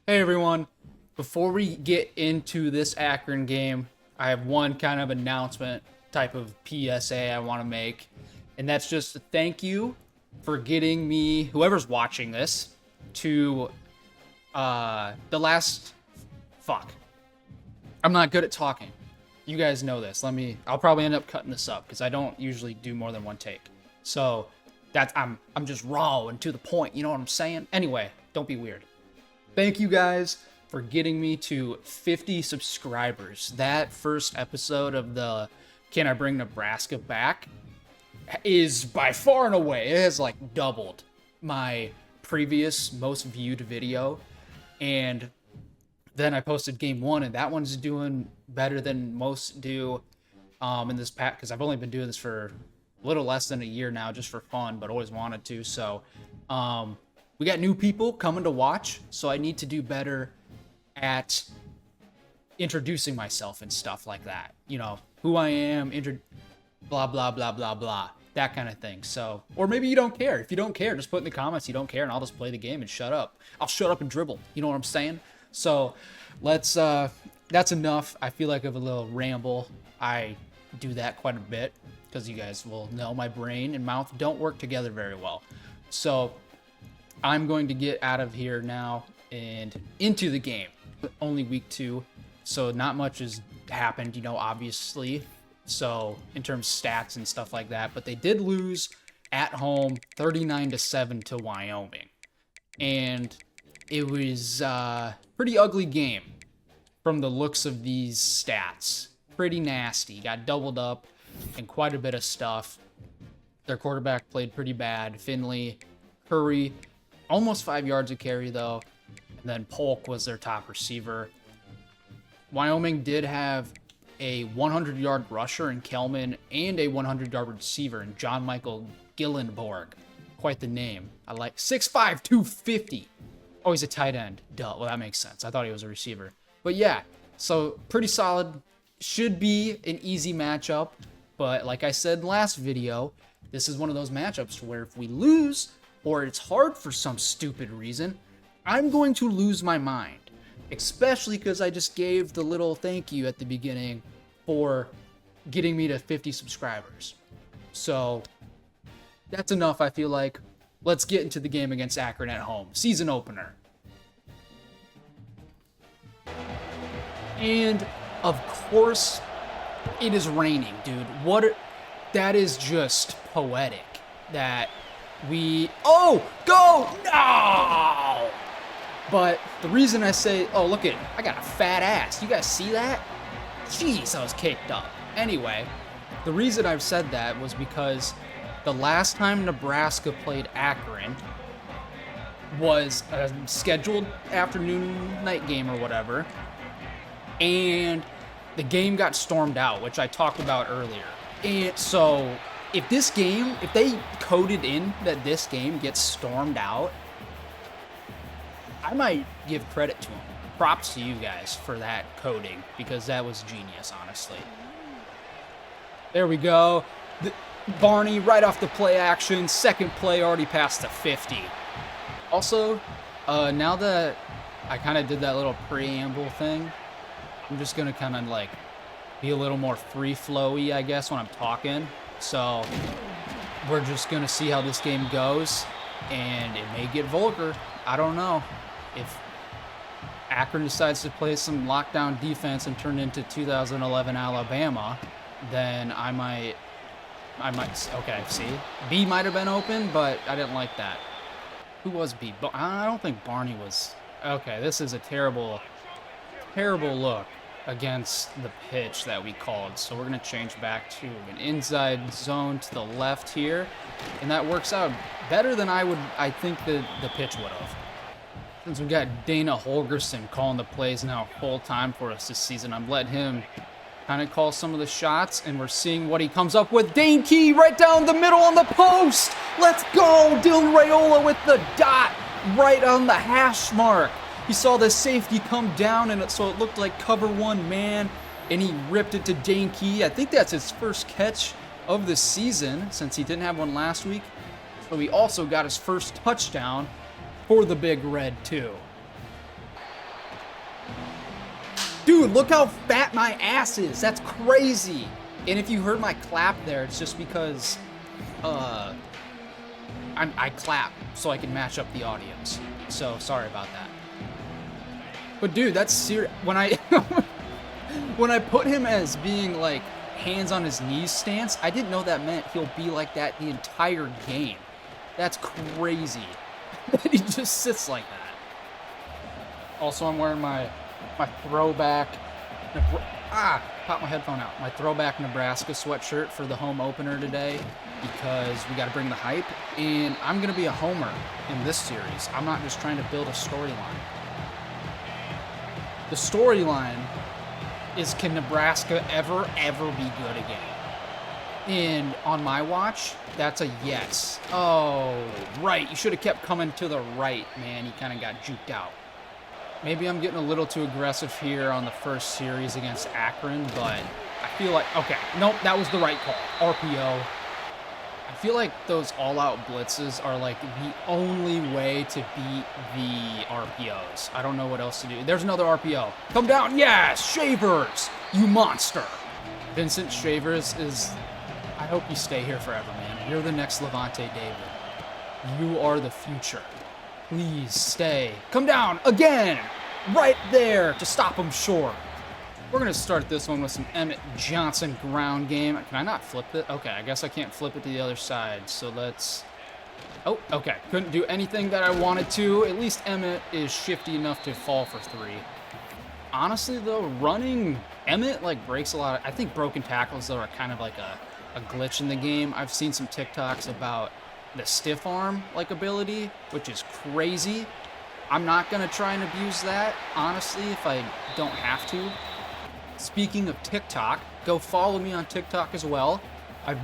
Hey everyone, before we get into this Akron game, I have one kind of announcement type of PSA I want to make, and that's just a thank you for getting me, whoever's watching this, to the last, fuck. I'm not good at talking. You guys know this. I'll probably end up cutting this up because I don't usually do more than one take. So I'm just raw and to the point, you know what I'm saying? Anyway, don't be weird. Thank you guys for getting me to 50 subscribers. That first episode of the Can I Bring Nebraska Back is by far and away, it has like doubled my previous most viewed video. And then I posted game one, and that one's doing better than most do in this pack, because I've only been doing this for a little less than a year now, just for fun, but always wanted to. So we got new people coming to watch, so I need to do better at introducing myself and stuff like that. You know, who I am, blah, blah, blah, blah, blah, that kind of thing. So, or maybe you don't care. If you don't care, just put in the comments you don't care, and I'll just play the game and shut up. I'll shut up and dribble. You know what I'm saying? So let's, that's enough. I feel like of a little ramble. I do that quite a bit because you guys will know my brain and mouth don't work together very well. So I'm going to get out of here now and into the game. Only week 2, so not much has happened, you know, obviously. So in terms of stats and stuff like that, but they did lose at home 39-7 to Wyoming. And it was a pretty ugly game from the looks of these stats. Pretty nasty. Got doubled up and quite a bit of stuff. Their quarterback played pretty bad. Finley, Curry, almost 5 yards a carry though. And then Polk was their top receiver. Wyoming did have a 100-yard rusher in Kelman and a 100-yard receiver in John Michael Gillenborg. Quite the name. I like 6'5", 250. Oh, he's a tight end. Duh. Well, that makes sense. I thought he was a receiver. But yeah, so pretty solid. Should be an easy matchup. But like I said in the last video, this is one of those matchups where if we lose, or it's hard for some stupid reason, I'm going to lose my mind. Especially because I just gave the little thank you at the beginning for getting me to 50 subscribers. So that's enough, I feel like. Let's get into the game against Akron at home. Season opener. And of course, it is raining, dude. That is just poetic. That we... Oh! Go! No! But the reason I say... Oh, look at... I got a fat ass. You guys see that? Jeez, I was caked up. Anyway, the reason I've said that was because the last time Nebraska played Akron was a scheduled afternoon night game or whatever, and the game got stormed out, which I talked about earlier. And so if they coded in that this game gets stormed out, I might give credit to them. Props to you guys for that coding, because that was genius, honestly. There we go. Barney right off the play action. Second play already past the 50. Also, now that I kind of did that little preamble thing, I'm just going to kind of like be a little more free-flowy, I guess, when I'm talking. So we're just going to see how this game goes, and it may get vulgar. I don't know. If Akron decides to play some lockdown defense and turn into 2011 Alabama, then I might, okay, see? B might have been open, but I didn't like that. Who was B? I don't think Barney was. Okay, this is a terrible, terrible look against the pitch that we called. So we're going to change back to an inside zone to the left here. And that works out better than I think the pitch would have. Since we got Dana Holgerson calling the plays now full time for us this season, I'm letting him kind of call some of the shots, and we're seeing what he comes up with. Dane Key right down the middle on the post. Let's go. Dylan Raiola with the dot right on the hash mark. He saw the safety come down, and so it looked like cover one man, and he ripped it to Dane Key. I think that's his first catch of the season since he didn't have one last week. So he also got his first touchdown for the Big Red too. Dude, look how fat my ass is. That's crazy. And if you heard my clap there, it's just because I clap so I can match up the audios. So sorry about that. But dude, that's serious. When I when I put him as being like hands on his knees stance, I didn't know that meant he'll be like that the entire game. That's crazy. That he just sits like that. Also, I'm wearing my throwback, popped my headphone out. My throwback Nebraska sweatshirt for the home opener today because we got to bring the hype. And I'm going to be a homer in this series. I'm not just trying to build a storyline. The storyline is, can Nebraska ever be good again? And on my watch, that's a yes. Oh, right. You should have kept coming to the right, man. You kind of got juked out. Maybe I'm getting a little too aggressive here on the first series against Akron, but I feel like, okay, nope, that was the right call. RPO. I feel like those all-out blitzes are like the only way to beat the RPOs. I don't know what else to do. There's another RPO. Come down. Yes, Shavers, you monster. Vincent Shavers is, I hope you stay here forever, man. You're the next Levante David. You are the future. Please stay. Come down again. Right there to stop him short. We're going to start this one with some Emmett Johnson ground game. Can I not flip it? Okay, I guess I can't flip it to the other side. So let's... Oh, okay. Couldn't do anything that I wanted to. At least Emmett is shifty enough to fall for 3. Honestly, though, running Emmett, like, breaks a lot of... I think broken tackles, though, are kind of like a glitch in the game. I've seen some TikToks about the stiff arm like ability, which is crazy. I'm not going to try and abuse that, honestly, if I don't have to. Speaking of TikTok, go follow me on TikTok as well. I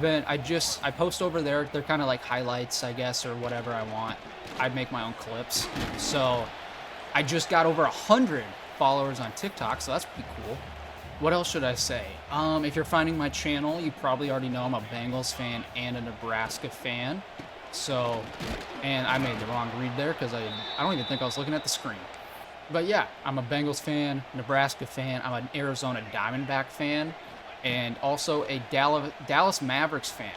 post over there. They're kind of like highlights, I guess, or whatever I want. I make my own clips. So I just got over 100 followers on TikTok, so that's pretty cool. What else should I say? If you're finding my channel, you probably already know I'm a Bengals fan and a Nebraska fan. So, and I made the wrong read there because I don't even think I was looking at the screen. But yeah, I'm a Bengals fan, Nebraska fan, I'm an Arizona Diamondback fan, and also a Dallas Mavericks fan.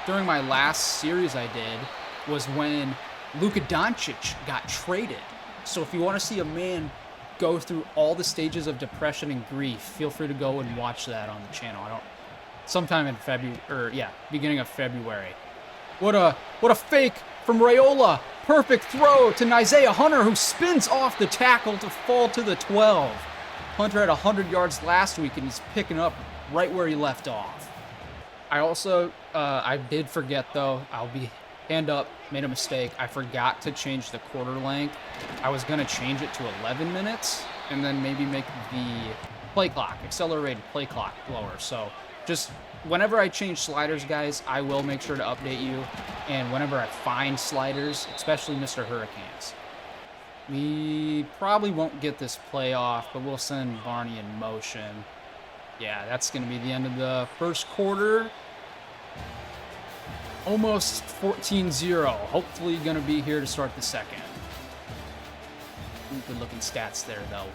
During my last series I did was when Luka Doncic got traded. So if you want to see a man go through all the stages of depression and grief, feel free to go and watch that on the channel. Sometime in beginning of February. What a fake from Raiola. Perfect throw to Isaiah Hunter, who spins off the tackle to fall to the 12. Hunter had 100 yards last week, and he's picking up right where he left off. I did forget, though. Hand up, made a mistake. I forgot to change the quarter length. I was going to change it to 11 minutes, and then maybe make the accelerated play clock lower. So just whenever I change sliders, guys, I will make sure to update you. And whenever I find sliders, especially Mr. Hurricanes. We probably won't get this play off, but we'll send Barney in motion. Yeah, that's going to be the end of the first quarter. Almost 14-0. Hopefully going to be here to start the second. Good looking stats there, though.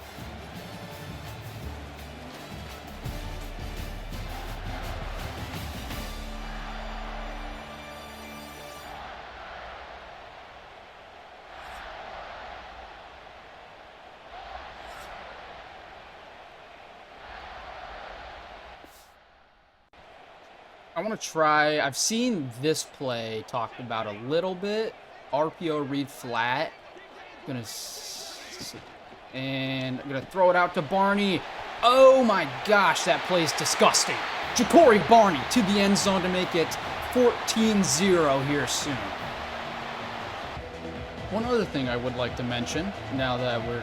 I want to try, I've seen this play talked about a little bit. RPO read flat. I'm going to throw it out to Barney. Oh my gosh, that play is disgusting. Ja'Cory Barney to the end zone to make it 14-0 here soon. One other thing I would like to mention, now that we're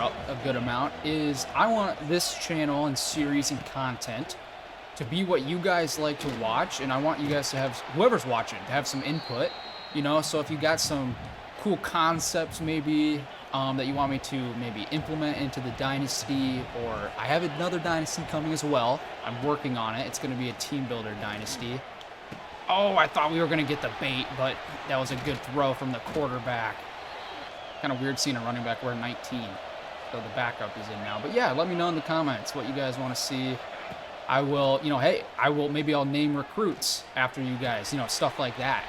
up a good amount, is I want this channel and series and content to be what you guys like to watch, and I want you guys to have, whoever's watching, to have some input, you know. So if you got some cool concepts maybe that you want me to maybe implement into the Dynasty, or I have another Dynasty coming as well. I'm working on it. It's going to be a team builder Dynasty. Oh, I thought we were going to get the bait, but that was a good throw from the quarterback. Kind of weird seeing a running back wear 19. So the backup is in now. But yeah, let me know in the comments what you guys want to see. I will, hey, maybe I'll name recruits after you guys, stuff like that.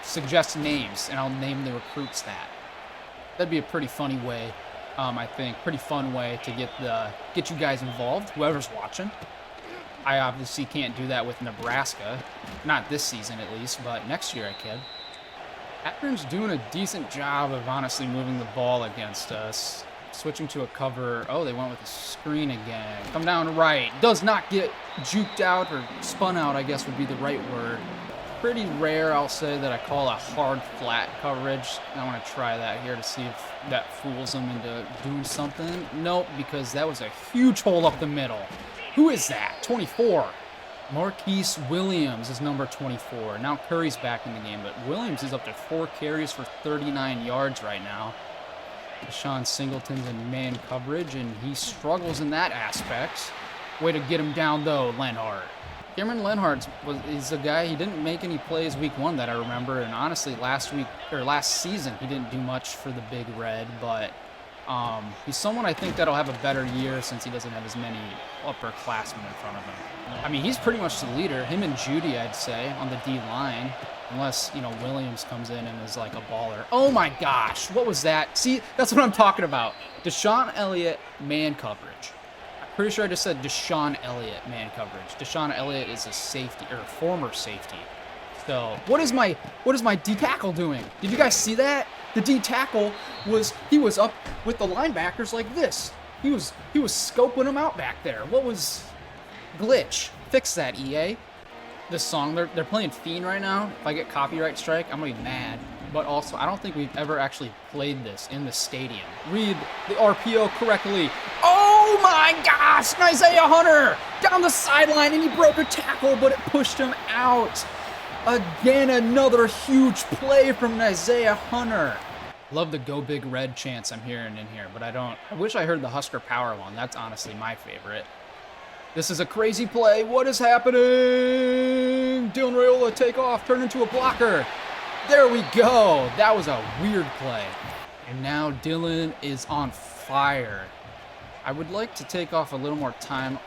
Suggest names, and I'll name the recruits that. That'd be a pretty funny way, I think. Pretty fun way to get you guys involved, whoever's watching. I obviously can't do that with Nebraska. Not this season, at least, but next year I can. Akron's doing a decent job of honestly moving the ball against us. Switching to a cover. Oh, they went with a screen again. Come down right. Does not get juked out or spun out, I guess would be the right word. Pretty rare, I'll say, that I call a hard flat coverage. I want to try that here to see if that fools them into doing something. Nope, because that was a huge hole up the middle. Who is that? 24. Marquise Williams is number 24. Now Curry's back in the game, but Williams is up to 4 carries for 39 yards right now. Deshaun Singleton's in man coverage, and he struggles in that aspect. Way to get him down, though, Lenhart. Cameron Lenhart is a guy, he didn't make any plays week 1 that I remember, and honestly, last season, he didn't do much for the Big Red, but he's someone I think that'll have a better year since he doesn't have as many upperclassmen in front of him. I mean, he's pretty much the leader. Him and Judy, I'd say, on the D-line. Unless, Williams comes in and is like a baller. Oh my gosh, what was that? See, that's what I'm talking about. Deshaun Elliott, man coverage. I'm pretty sure I just said Deshaun Elliott, man coverage. Deshaun Elliott is a safety, or former safety. So, what is my D-tackle doing? Did you guys see that? The D-tackle he was up with the linebackers like this. He was scoping them out back there. What was glitch? Fix that, EA. This song, they're playing Fiend right now. If I get copyright strike, I'm gonna be mad. But also, I don't think we've ever actually played this in the stadium. Read the RPO correctly. Oh my gosh! Isaiah Hunter down the sideline, and he broke a tackle, but it pushed him out. Again, another huge play from Isaiah Hunter. Love the Go Big Red chants I'm hearing in here, but I wish I heard the Husker Power one. That's honestly my favorite. This is a crazy play. What is happening? Dylan Raiola take off, turn into a blocker. There we go. That was a weird play. And now Dylan is on fire. I would like to take off a little more time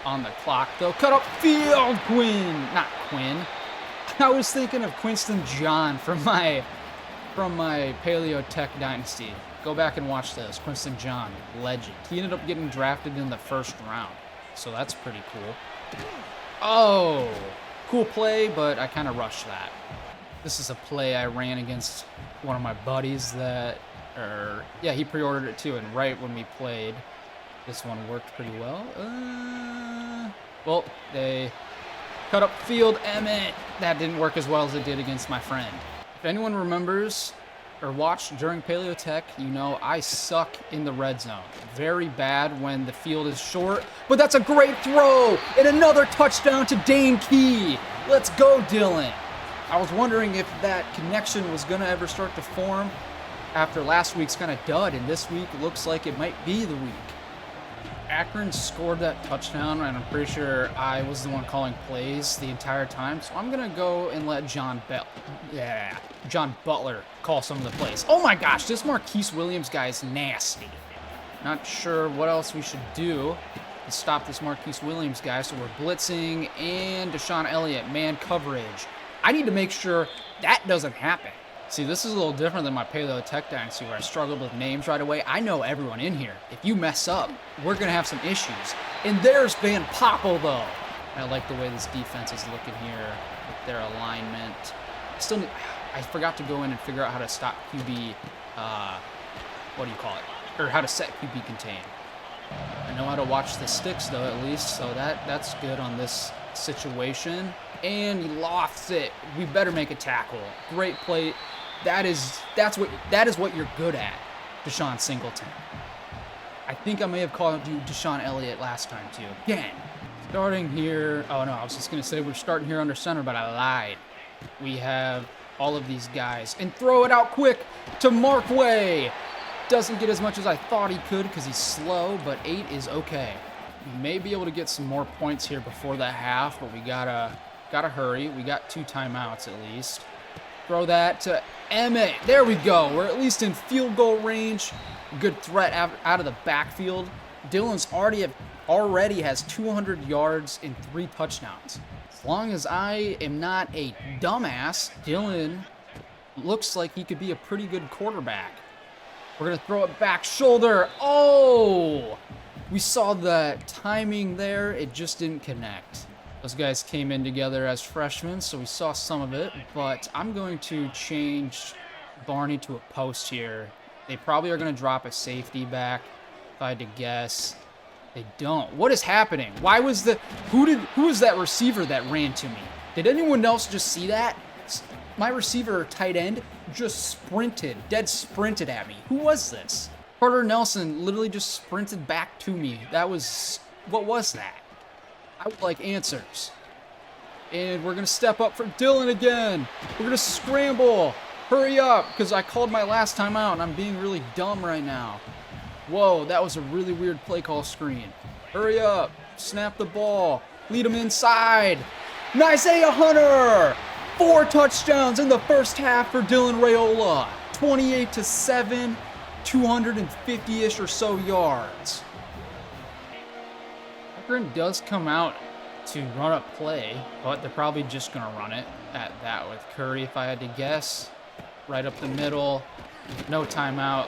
on the clock, though. Cut up field, Quinn. Not Quinn. I was thinking of Quinston John from my Paleo Tech Dynasty. Go back and watch this. Quinston John, legend. He ended up getting drafted in the 1st round. So that's pretty cool. Oh, cool play, but I kind of rushed that. This is a play I ran against one of my buddies he pre-ordered it too, and right when we played, this one worked pretty well. Well, they cut up field, Emmett. That didn't work as well as it did against my friend. If anyone remembers or watched during Paleo Tech, I suck in the red zone. Very bad when the field is short, but that's a great throw, and another touchdown to Dane Key. Let's go, Dylan. I was wondering if that connection was going to ever start to form after last week's kind of dud, and this week looks like it might be the week. Akron scored that touchdown, and I'm pretty sure I was the one calling plays the entire time, so I'm going to go and let John Butler call some of the plays. Oh my gosh, this Marquise Williams guy is nasty. Not sure what else we should do to stop this Marquise Williams guy, so we're blitzing, and Deshaun Elliott, man coverage. I need to make sure that doesn't happen. See, this is a little different than my Paleo Tech Dynasty where I struggled with names right away. I know everyone in here. If you mess up, we're going to have some issues. And there's Van Poppel, though. I like the way this defense is looking here with their alignment. I forgot to go in and figure out how to stop QB, or how to set QB contain. I know how to watch the sticks, though, at least, so that's good on this situation. And he lofts it. We better make a tackle. Great play. That is what you're good at, Deshaun Singleton. I think I may have called you Deshaun Elliott last time too. Again. Starting here. Oh no, I was just gonna say we're starting here under center, but I lied. We have all of these guys. And throw it out quick to Markway. Doesn't get as much as I thought he could because he's slow, but 8 is okay. We may be able to get some more points here before the half, but we gotta hurry. We got 2 timeouts at least. Throw that to Emmett. There we go. We're at least in field goal range. Good threat out of the backfield. Dylan's already has 200 yards and 3 touchdowns. As long as I am not a dumbass, Dylan looks like he could be a pretty good quarterback. We're going to throw it back shoulder. Oh! We saw the timing there. It just didn't connect. Those guys came in together as freshmen, so we saw some of it. But I'm going to change Barney to a post here. They probably are going to drop a safety back, if I had to guess. They don't. What is happening? Why was who was that receiver that ran to me? Did anyone else just see that? My receiver, tight end, just dead sprinted at me. Who was this? Carter Nelson literally just sprinted back to me. What was that? I would like answers. And we're going to step up for Dylan again. We're going to scramble. Hurry up, because I called my last time out, and I'm being really dumb right now. Whoa, that was a really weird play call screen. Hurry up. Snap the ball. Lead him inside. Isaiah Hunter! 4 touchdowns in the first half for Dylan Raiola. 28-7, 250-ish or so yards. Akron does come out to run a play, but they're probably just going to run it at that with Curry, if I had to guess. Right up the middle. No timeout.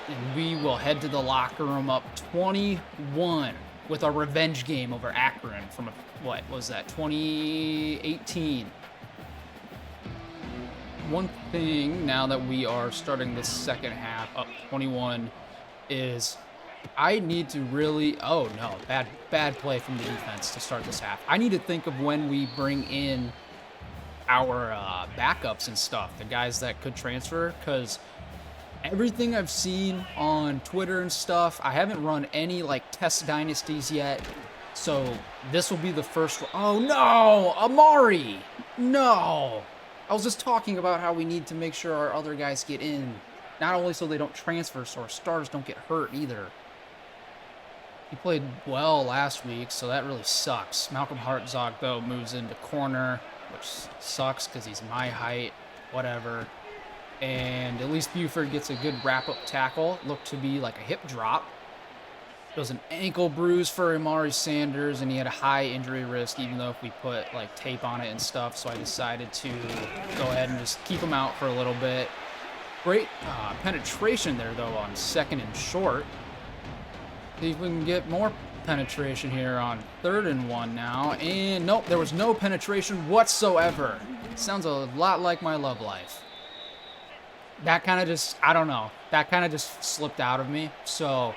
And we will head to the locker room up 21 with a revenge game over Akron from, what was that, 2018. One thing, now that we are starting this second half up 21, is I need to really, oh no, bad play from the defense to start this half. I need to think of when we bring in our backups and stuff, the guys that could transfer, because everything I've seen on Twitter and stuff, I haven't run any like test dynasties yet, so this will be the first. Oh no, Amari, no. I was just talking about how we need to make sure our other guys get in, not only so they don't transfer, so our stars don't get hurt either. He played well last week, so that really sucks. Malcolm Hartzog, though, moves into corner, which sucks because he's my height, whatever. And at least Buford gets a good wrap-up tackle. Looked to be like a hip drop. It was an ankle bruise for Amari Sanders, and he had a high injury risk, even though if we put like tape on it and stuff. So I decided to go ahead and just keep him out for a little bit. Great penetration there, though, on 2nd and short. See if we can get more penetration here on 3rd and 1 now. And nope, there was no penetration whatsoever. Sounds a lot like my love life. That kind of just, I don't know. That kind of just slipped out of me. So,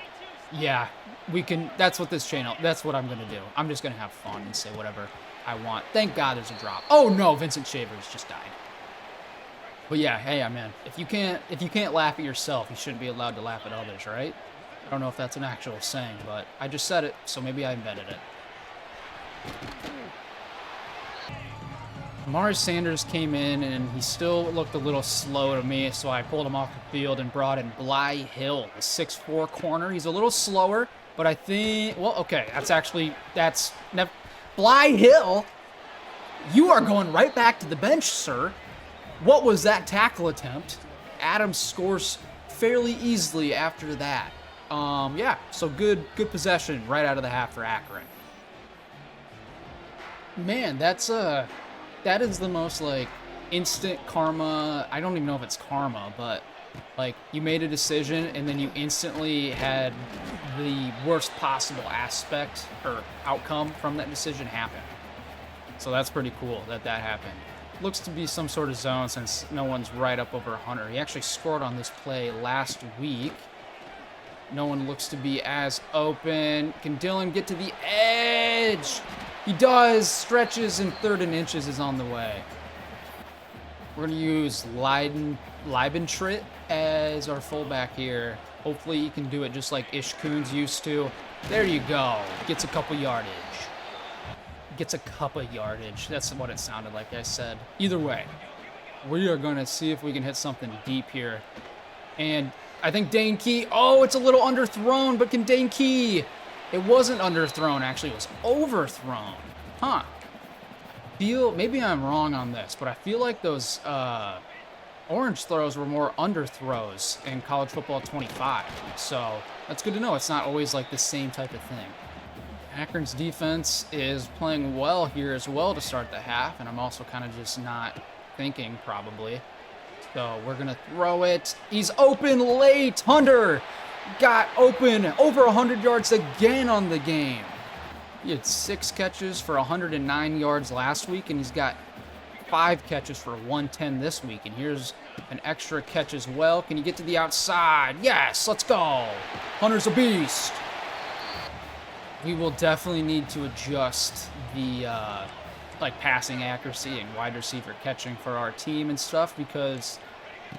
yeah, we can, that's what I'm going to do. I'm just going to have fun and say whatever I want. Thank God there's a drop. Oh no, Vincent Shavers just died. But yeah, hey, man, if you can't laugh at yourself, you shouldn't be allowed to laugh at others, right? I don't know if that's an actual saying, but I just said it, so maybe I invented it. Amari Sanders came in, and he still looked a little slow to me, so I pulled him off the field and brought in Bly Hill, the 6'4" corner. He's a little slower, but I think, well, okay, Bly Hill, you are going right back to the bench, sir. What was that tackle attempt? Adams scores fairly easily after that. Yeah, so good possession right out of the half for Akron. Man, that is the most like instant karma. I don't even know if it's karma, but like you made a decision and then you instantly had the worst possible aspect or outcome from that decision happen. So that's pretty cool that happened. Looks to be some sort of zone since no one's right up over Hunter. He actually scored on this play last week. No one looks to be as open. Can Dylan get to the edge? He does. Stretches, and 3rd and inches is on the way. We're going to use Leibentrit as our fullback here. Hopefully he can do it just like Ish Coons used to. There you go. Gets a couple yardage. That's what it sounded like I said. Either way, we are going to see if we can hit something deep here. And I think Dane Key, oh, it's a little underthrown, but can Dane Key? It wasn't underthrown, actually. It was overthrown. Huh. Maybe I'm wrong on this, but I feel like those orange throws were more under throws in college football 25. So that's good to know. It's not always like the same type of thing. Akron's defense is playing well here as well to start the half, and I'm also kind of just not thinking probably. So we're going to throw it. He's open late. Hunter got open over 100 yards again on the game. He had 6 catches for 109 yards last week, and he's got 5 catches for 110 this week. And here's an extra catch as well. Can you get to the outside? Yes, let's go. Hunter's a beast. We will definitely need to adjust the passing accuracy and wide receiver catching for our team and stuff, because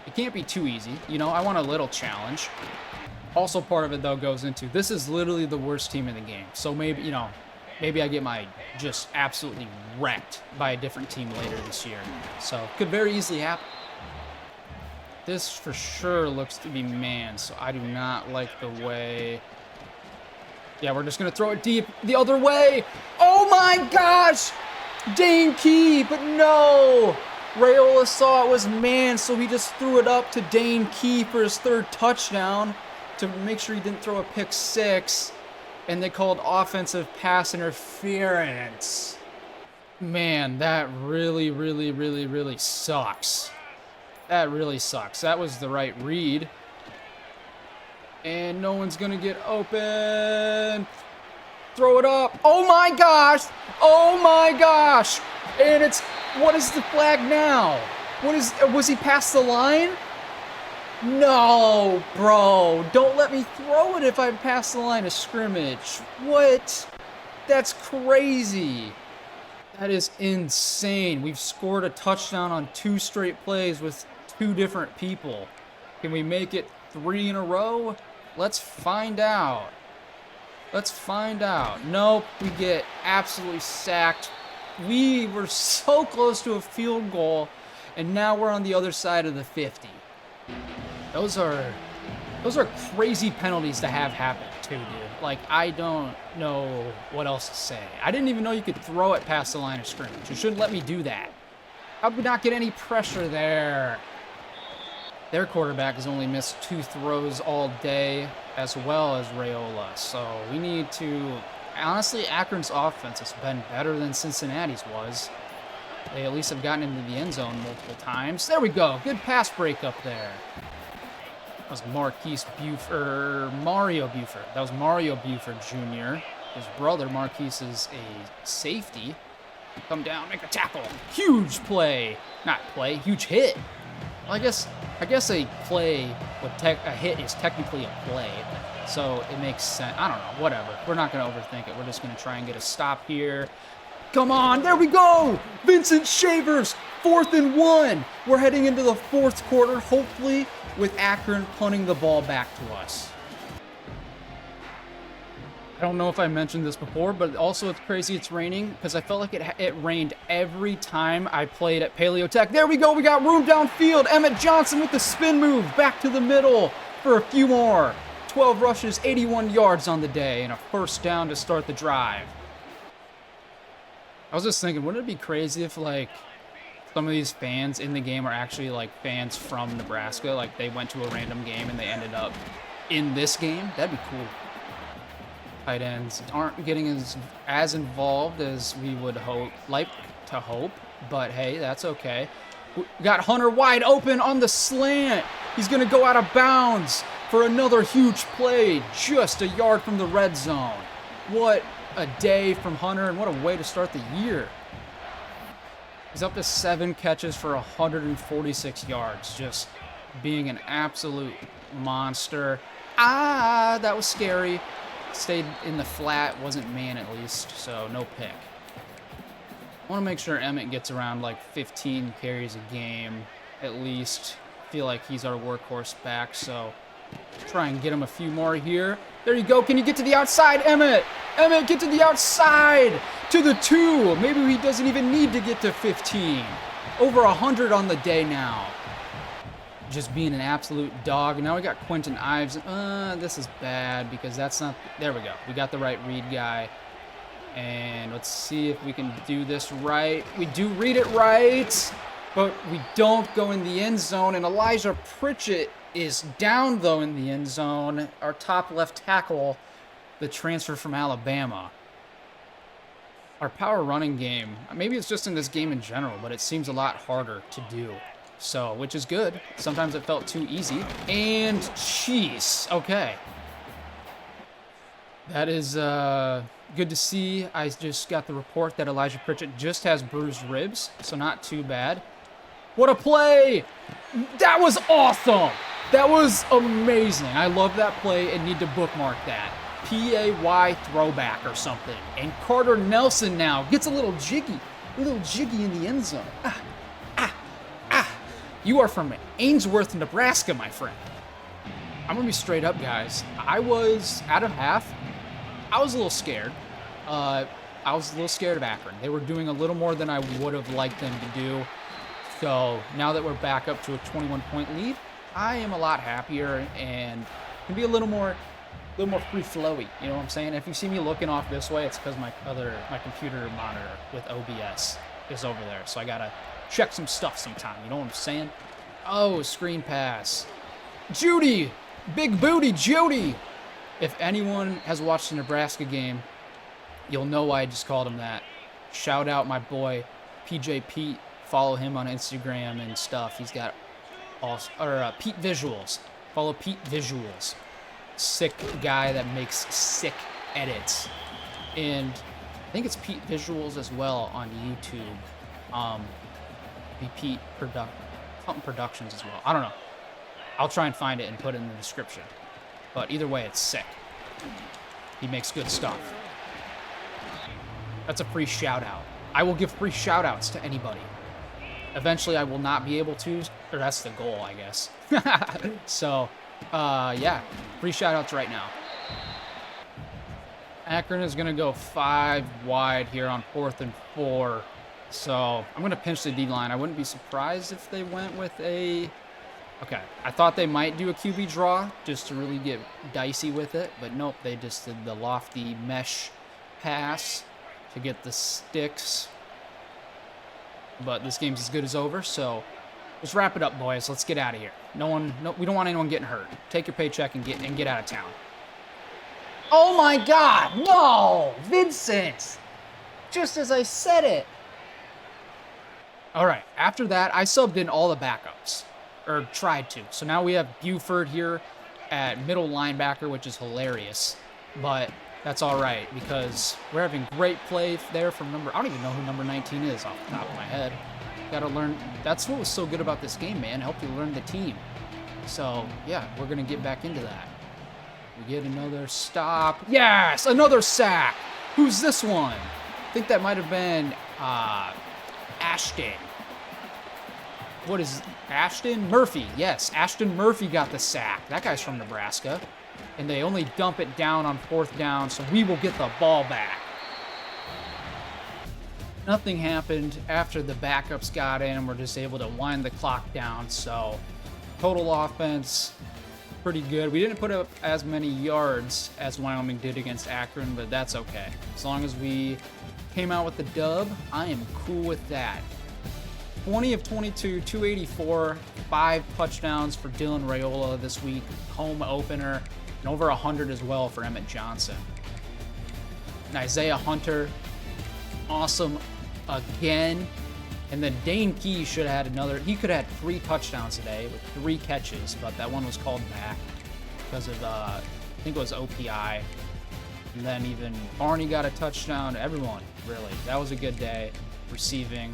it can't be too easy. You know, I want a little challenge. Also, part of it though goes into this is literally the worst team in the game. So maybe, you know, maybe I get my just absolutely wrecked by a different team later this year. So could very easily happen. This for sure looks to be man, so I do not like the way. Yeah, we're just going to throw it deep the other way. Oh my gosh! Dane Key, but no! Rhule saw it was man, so he just threw it up to Dane Key for his 3rd touchdown to make sure he didn't throw a pick 6. And they called offensive pass interference. Man, that really, really, really, really sucks. That really sucks. That was the right read. And no one's going to get open. Throw it up. Oh my gosh. Oh my gosh. And it's, what is the flag now? Was he past the line? No, bro. Don't let me throw it if I'm past the line of scrimmage. What? That's crazy. That is insane. We've scored a touchdown on 2 straight plays with 2 different people. Can we make it 3 in a row? Let's find out. Let's find out. Nope, we get absolutely sacked. We were so close to a field goal, and now we're on the other side of the 50. Those are crazy penalties to have happen too, dude. Like, I don't know what else to say. I didn't even know you could throw it past the line of scrimmage. You shouldn't let me do that. How could we not get any pressure there? Their quarterback has only missed 2 throws all day, as well as Rhule. So we need to... Honestly, Akron's offense has been better than Cincinnati's was. They at least have gotten into the end zone multiple times. There we go. Good pass breakup there. That was Mario Buford. That was Mario Buford Jr. His brother, Marquise, is a safety. Come down, make a tackle. Huge play. Not play, huge hit. Well, I guess a play a hit is technically a play, so it makes sense. I don't know, whatever. We're not going to overthink it. We're just going to try and get a stop here. Come on, there we go! Vincent Shavers, 4th and 1. We're heading into the 4th quarter, hopefully with Akron punting the ball back to us. I don't know if I mentioned this before, but also it's crazy it's raining because I felt like it rained every time I played at Paleo Tech. There we go. We got room downfield. Emmett Johnson with the spin move back to the middle for a few more. 12 rushes, 81 yards on the day, and a 1st down to start the drive. I was just thinking, wouldn't it be crazy if, like, some of these fans in the game are actually, like, fans from Nebraska? Like, they went to a random game and they ended up in this game? That'd be cool. Tight ends aren't getting as involved as we would like to hope, but hey, that's okay. We got Hunter wide open on the slant. He's going to go out of bounds for another huge play, just a yard from the red zone. What a day from Hunter, and what a way to start the year. He's up to 7 catches for 146 yards, just being an absolute monster. Ah, that was scary. Stayed in the flat, wasn't man at least, so no pick. I want to make sure Emmett gets around like 15 carries a game at least. Feel like he's our workhorse back, so try and get him a few more here. There you go. Can you get to the outside, Emmett? Emmett, get to the outside, to the 2. Maybe he doesn't even need to get to 15. Over 100 on the day now. Just being an absolute dog. Now we got Quentin Ives. This is bad because that's not... There we go. We got the right read guy. And let's see if we can do this right. We do read it right. but we don't go in the end zone, and Elijah Pritchett is down, though, in the end zone. Our top left tackle, the transfer from Alabama. Our power running game, maybe it's just in this game in general, but it seems a lot harder to do. So, which is good. Sometimes it felt too easy. And, jeez, okay. That is good to see. I just got the report that Elijah Pritchett just has bruised ribs, so not too bad. What a play! That was awesome! That was amazing. I love that play and need to bookmark that. PAY throwback or something. And Carter Nelson now gets a little jiggy in the end zone. You are from Ainsworth, Nebraska, my friend. I'm gonna be straight up, guys. I was, out of half, I was a little scared. I was a little scared of Akron. They were doing a little more than I would have liked them to do. So now that we're back up to a 21-point lead, I am a lot happier and can be a little more free flowy. You know what I'm saying? If you see me looking off this way, it's because my computer monitor with OBS is over there. So I gotta check some stuff sometime. You know what I'm saying? Oh, screen pass. Judy, big booty Judy. If anyone has watched the Nebraska game, you'll know why I just called him that. Shout out my boy PJ Pete. Follow him on Instagram and stuff. He's got Pete Visuals. Follow Pete Visuals. Sick guy that makes sick edits. And I think it's Pete Visuals as well on YouTube. Be Pete Productions as well. I don't know. I'll try and find it and put it in the description. But either way, it's sick. He makes good stuff. That's a free shout out. I will give free shout outs to anybody. Eventually, I will not be able to, or that's the goal, I guess. So, yeah, free shout-outs right now. Akron is going to go 5 wide here on 4th and 4. So, I'm going to pinch the D-line. I wouldn't be surprised if they went with a... Okay, I thought they might do a QB draw just to really get dicey with it, but nope, they just did the lofty mesh pass to get the sticks. But this game's as good as over, so let's wrap it up, boys. Let's get out of here. We don't want anyone getting hurt. Take your paycheck and get out of town. Oh my God, no, Vincent! Just as I said it. All right, after that, I subbed in all the backups, or tried to. So now we have Buford here at middle linebacker, which is hilarious, but that's all right because we're having great play there from I don't even know who number 19 is off the top of my head. Got to learn. That's what was so good about this game, man. Helped you learn the team. So, yeah, we're going to get back into that. We get another stop. Yes, another sack. Who's this one? I think that might have been Ashton. What is Ashton? Murphy. Yes, Ashton Murphy got the sack. That guy's from Nebraska. And they only dump it down on 4th down, so we will get the ball back. Nothing happened after the backups got in. We're just able to wind the clock down, so total offense, pretty good. We didn't put up as many yards as Wyoming did against Akron, but that's okay. As long as we came out with the dub, I am cool with that. 20 of 22, 284, 5 touchdowns for Dylan Raiola this week, home opener, and over 100 as well for Emmett Johnson. And Isaiah Hunter, awesome again. And then Dane Key should have had another. He could have had 3 touchdowns today with 3 catches, but that one was called back because of, I think it was OPI. And then even Barney got a touchdown. Everyone, really. That was a good day. Receiving.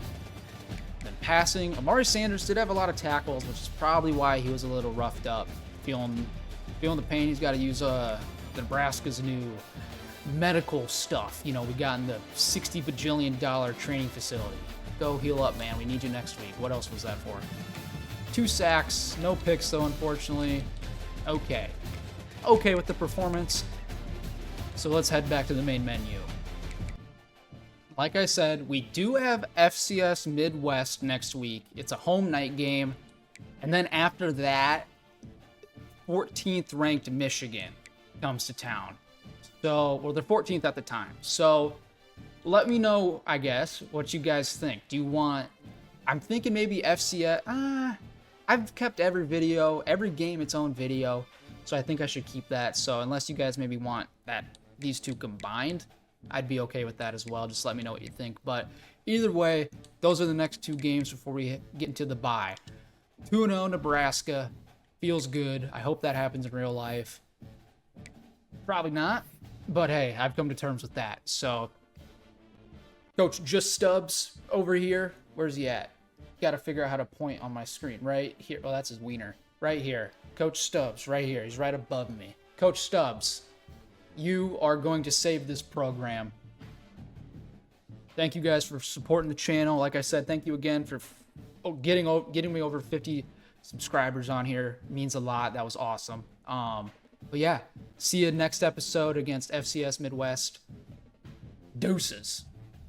Then passing. Amari Sanders did have a lot of tackles, which is probably why he was a little roughed up. Feeling the pain. He's got to use Nebraska's new medical stuff. You know, we got in the $60 bajillion training facility. Go heal up, man. We need you next week. What else was that for? 2 sacks. No picks, though, unfortunately. Okay. Okay with the performance. So let's head back to the main menu. Like I said, we do have FCS Midwest next week. It's a home night game. And then after that, 14th ranked Michigan comes to town. So, well, they're 14th at the time. So let me know, I guess, what you guys think. Do you want I'm thinking maybe FCS. I've kept every game its own video, so I think I should keep that. So unless you guys maybe want these two combined, I'd be okay with that as well. Just let me know what you think. But either way, those are the next 2 games before we get into the bye. 2-0 Nebraska. Feels good. I hope that happens in real life. Probably not. But hey, I've come to terms with that. So, Coach Just Stubbs over here. Where's he at? Got to figure out how to point on my screen. Right here. Oh, that's his wiener. Right here. Coach Stubbs, right here. He's right above me. Coach Stubbs, you are going to save this program. Thank you guys for supporting the channel. Like I said, thank you again for getting me over 50 subscribers on here. It means a lot. That was awesome. But yeah, see you next episode against FCS Midwest. Deuces.